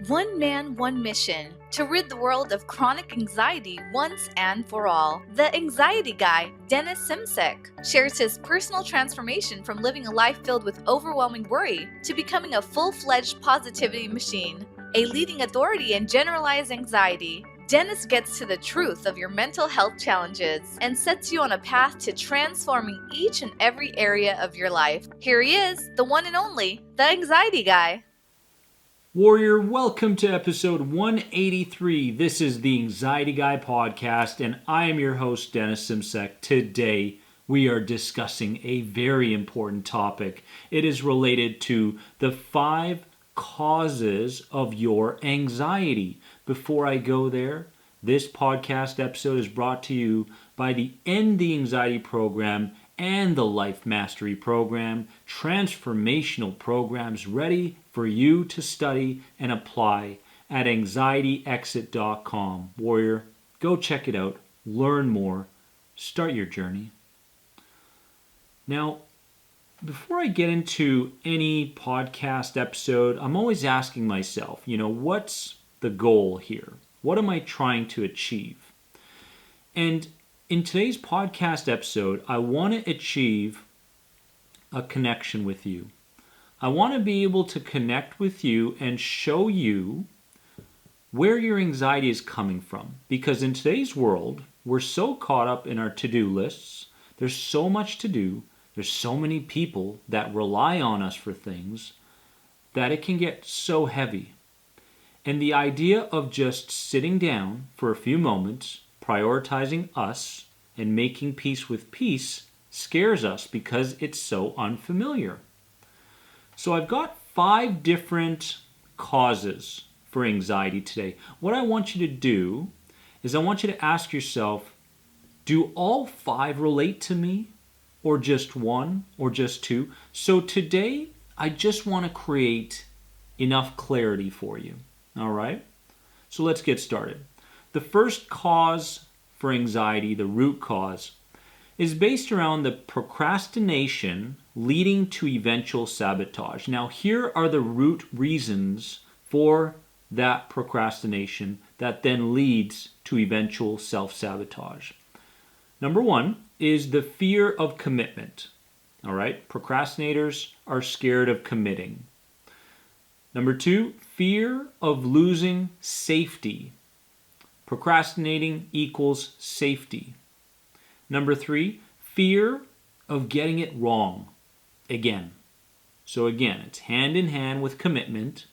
One man, one mission to rid the world of chronic anxiety once and for all. The anxiety guy, Dennis Simsek, shares his personal transformation from living a life filled with overwhelming worry to becoming a full-fledged positivity machine, a leading authority in generalized anxiety. Dennis gets to the truth of your mental health challenges and sets you on a path to transforming each and every area of your life. Here he is, the one and only, the anxiety guy. Warrior, welcome to episode 183. This is the Anxiety Guy podcast, and I am your host, Dennis Simsek. Today, we are discussing a very important topic. It is related to the 5 causes of your anxiety. Before I go there, this podcast episode is brought to you by the End the Anxiety program and the Life Mastery program, transformational programs ready for you to study and apply at anxietyexit.com. Warrior, go check it out, learn more, start your journey. Now, before I get into any podcast episode, I'm always asking myself, what's the goal here? What am I trying to achieve? And in today's podcast episode, I want to achieve a connection with you. I want to be able to connect with you and show you where your anxiety is coming from. Because in today's world, we're so caught up in our to-do lists. There's so much to do. There's so many people that rely on us for things that it can get so heavy. And the idea of just sitting down for a few moments, prioritizing us and making peace with peace scares us because it's so unfamiliar. So I've got 5 different causes for anxiety today. What I want you to do is I want you to ask yourself, do all 5 relate to me? Or just 1? Or just 2? So today, I just want to create enough clarity for you. All right? So let's get started. The first cause for anxiety, the root cause, is based around the procrastination leading to eventual sabotage. Now, here are the root reasons for that procrastination that then leads to eventual self-sabotage. Number 1 is the fear of commitment. All right? Procrastinators are scared of committing. Number 2, fear of losing safety. Procrastinating equals safety. Number 3, fear of getting it wrong. Again. So again, it's hand in hand with commitment.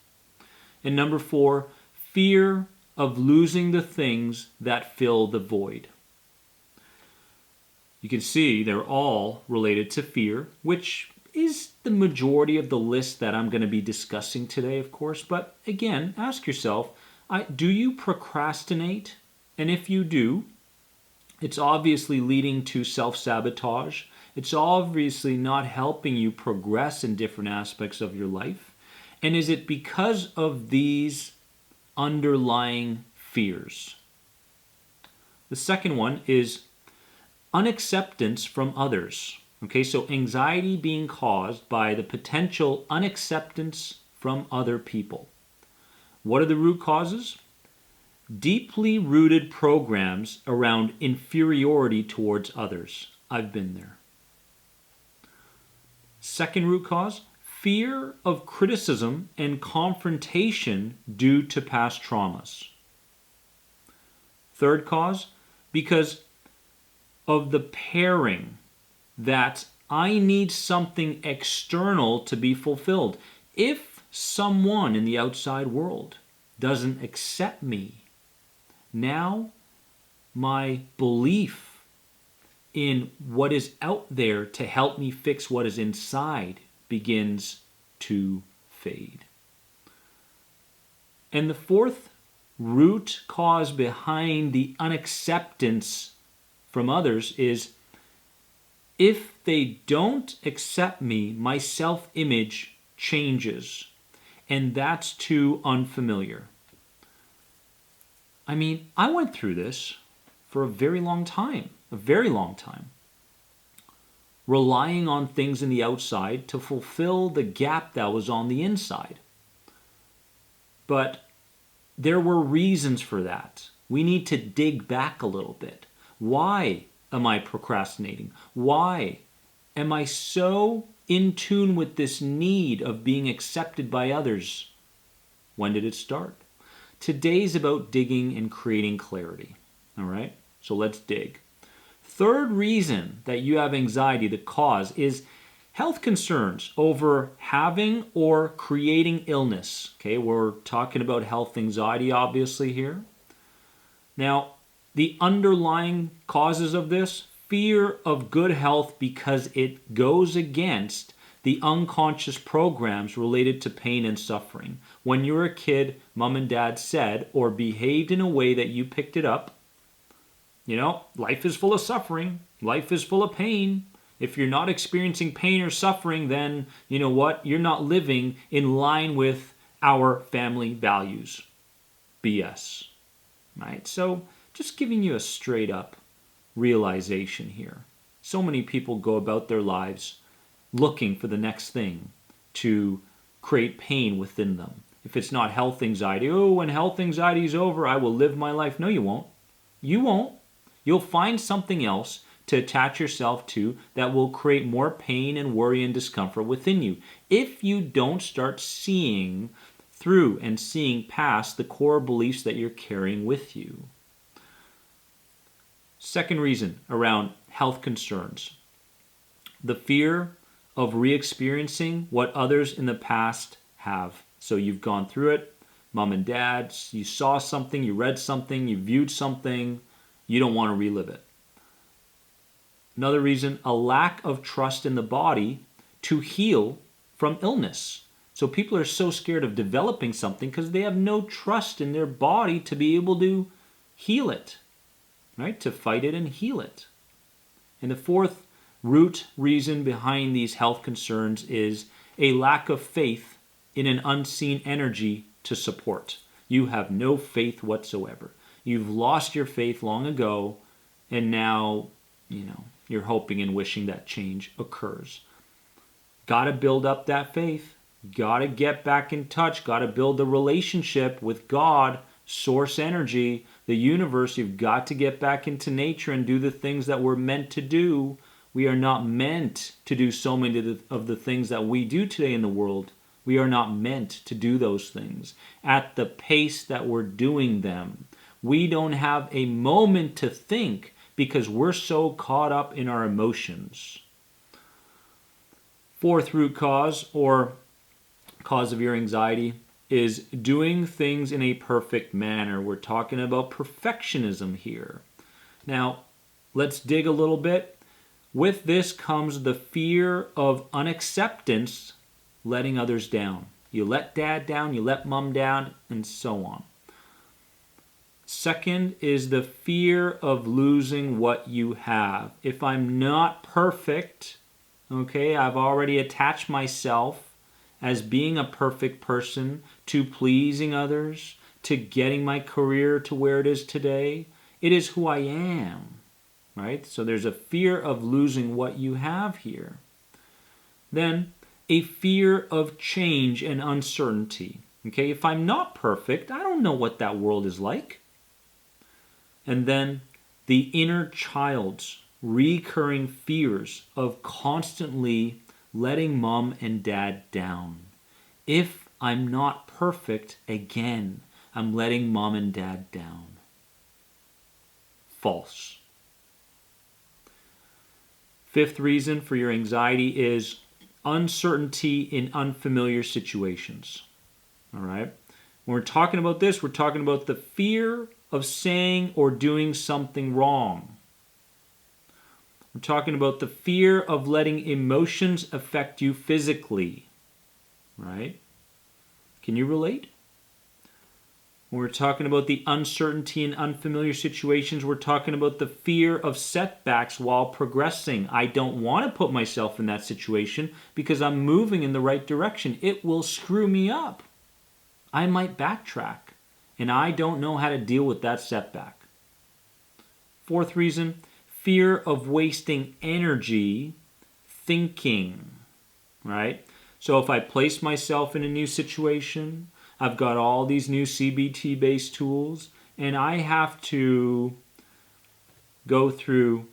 And number 4, fear of losing the things that fill the void. You can see they're all related to fear, which is the majority of the list that I'm going to be discussing today, of course. But again, ask yourself, do you procrastinate? And if you do, it's obviously leading to self-sabotage. It's obviously not helping you progress in different aspects of your life. And is it because of these underlying fears? The second one is unacceptance from others. Okay, so anxiety being caused by the potential unacceptance from other people. What are the root causes? Deeply rooted programs around inferiority towards others. I've been there. Second root cause, fear of criticism and confrontation due to past traumas. Third cause, because of the pairing that I need something external to be fulfilled. If someone in the outside world doesn't accept me, now my belief in what is out there to help me fix what is inside begins to fade. And the fourth root cause behind the unacceptance from others is if they don't accept me, my self-image changes. And that's too unfamiliar. I mean, I went through this for a very long time. Relying on things in the outside to fulfill the gap that was on the inside. But there were reasons for that. We need to dig back a little bit. Why am I procrastinating? Why am I so in tune with this need of being accepted by others? When did it start? Today's about digging and creating clarity. All right? So let's dig. Third reason that you have anxiety, the cause, is health concerns over having or creating illness. Okay, we're talking about health anxiety obviously here. Now, the underlying causes of this, fear of good health because it goes against the unconscious programs related to pain and suffering. When you were a kid, mom and dad said or behaved in a way that you picked it up. Life is full of suffering. Life is full of pain. If you're not experiencing pain or suffering, then you know what? You're not living in line with our family values. BS. Right? So just giving you a straight up realization here. So many people go about their lives looking for the next thing to create pain within them. If it's not health anxiety, when health anxiety is over, I will live my life. No, you won't. You won't. You'll find something else to attach yourself to that will create more pain and worry and discomfort within you. If you don't start seeing through and seeing past the core beliefs that you're carrying with you. Second reason around health concerns, the fear of re-experiencing what others in the past have. So you've gone through it, mom and dad, you saw something, you read something, you viewed something, you don't want to relive it. Another reason, a lack of trust in the body to heal from illness. So people are so scared of developing something because they have no trust in their body to be able to heal it, right? To fight it and heal it. And the fourth root reason behind these health concerns is a lack of faith in an unseen energy to support. You have no faith whatsoever. You've lost your faith long ago, and now, you're hoping and wishing that change occurs. Got to build up that faith. Got to get back in touch. Got to build a relationship with God, source energy, the universe. You've got to get back into nature and do the things that we're meant to do. We are not meant to do so many of the things that we do today in the world. We are not meant to do those things at the pace that we're doing them. We don't have a moment to think because we're so caught up in our emotions. Fourth root cause or cause of your anxiety is doing things in a perfect manner. We're talking about perfectionism here. Now, let's dig a little bit. With this comes the fear of unacceptance, letting others down. You let dad down, you let mom down, and so on. Second is the fear of losing what you have. If I'm not perfect, okay, I've already attached myself as being a perfect person to pleasing others, to getting my career to where it is today. It is who I am, right? So there's a fear of losing what you have here. Then a fear of change and uncertainty. Okay, if I'm not perfect, I don't know what that world is like. And then the inner child's recurring fears of constantly letting mom and dad down. If I'm not perfect, again, I'm letting mom and dad down. False. Fifth reason for your anxiety is uncertainty in unfamiliar situations. All right? When we're talking about this, we're talking about the fear of saying or doing something wrong. We're talking about the fear of letting emotions affect you physically. Right? Can you relate? When we're talking about the uncertainty in unfamiliar situations, we're talking about the fear of setbacks while progressing. I don't want to put myself in that situation because I'm moving in the right direction. It will screw me up. I might backtrack, and I don't know how to deal with that setback. Fourth reason, fear of wasting energy thinking, right? So if I place myself in a new situation, I've got all these new CBT-based tools, and I have to go through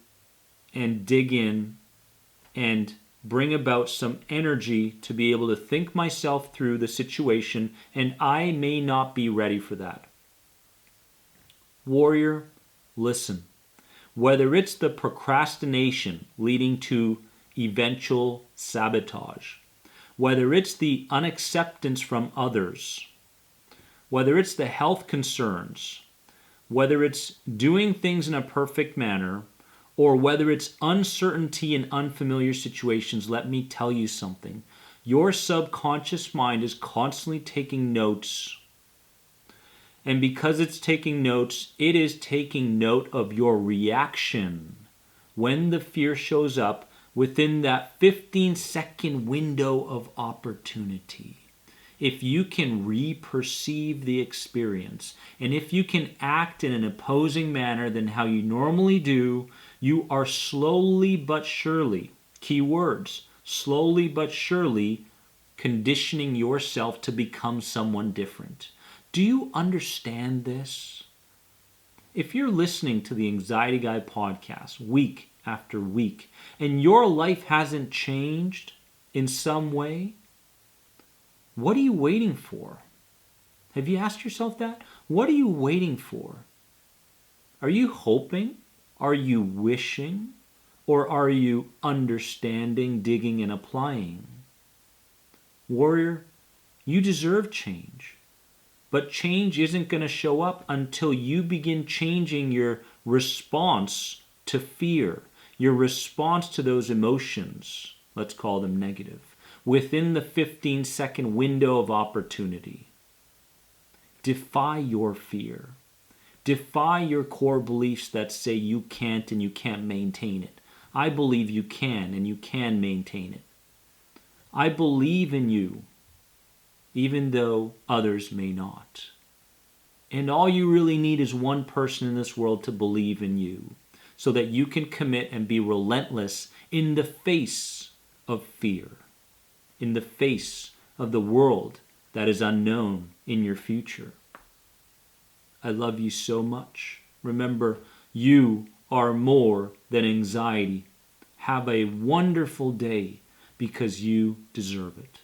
and dig in and bring about some energy to be able to think myself through the situation, and I may not be ready for that. Warrior, listen. Whether it's the procrastination leading to eventual sabotage, whether it's the unacceptance from others, whether it's the health concerns, whether it's doing things in a perfect manner, or whether it's uncertainty in unfamiliar situations, let me tell you something. Your subconscious mind is constantly taking notes. And because it's taking notes, it is taking note of your reaction when the fear shows up within that 15-second window of opportunity. If you can re-perceive the experience, and if you can act in an opposing manner than how you normally do, you are slowly but surely, key words, slowly but surely conditioning yourself to become someone different. Do you understand this? If you're listening to the Anxiety Guy podcast week after week, and your life hasn't changed in some way, what are you waiting for? Have you asked yourself that? What are you waiting for? Are you hoping? Are you wishing? Or are you understanding, digging, and applying? Warrior, you deserve change. But change isn't going to show up until you begin changing your response to fear, your response to those emotions, let's call them negative, within the 15-second window of opportunity. Defy your fear. Defy your core beliefs that say you can't and you can't maintain it. I believe you can and you can maintain it. I believe in you, even though others may not. And all you really need is one person in this world to believe in you, so that you can commit and be relentless in the face of fear, in the face of the world that is unknown in your future. I love you so much. Remember, you are more than anxiety. Have a wonderful day because you deserve it.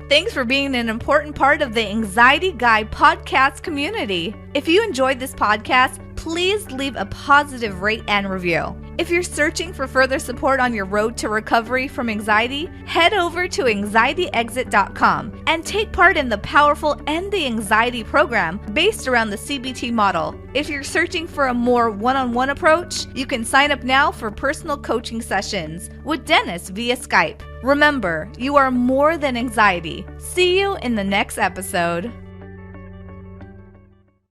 Thanks for being an important part of the Anxiety Guy podcast community. If you enjoyed this podcast, please leave a positive rate and review. If you're searching for further support on your road to recovery from anxiety, head over to anxietyexit.com and take part in the powerful End the Anxiety program based around the CBT model. If you're searching for a more one-on-one approach, you can sign up now for personal coaching sessions with Dennis via Skype. Remember, you are more than anxiety. See you in the next episode.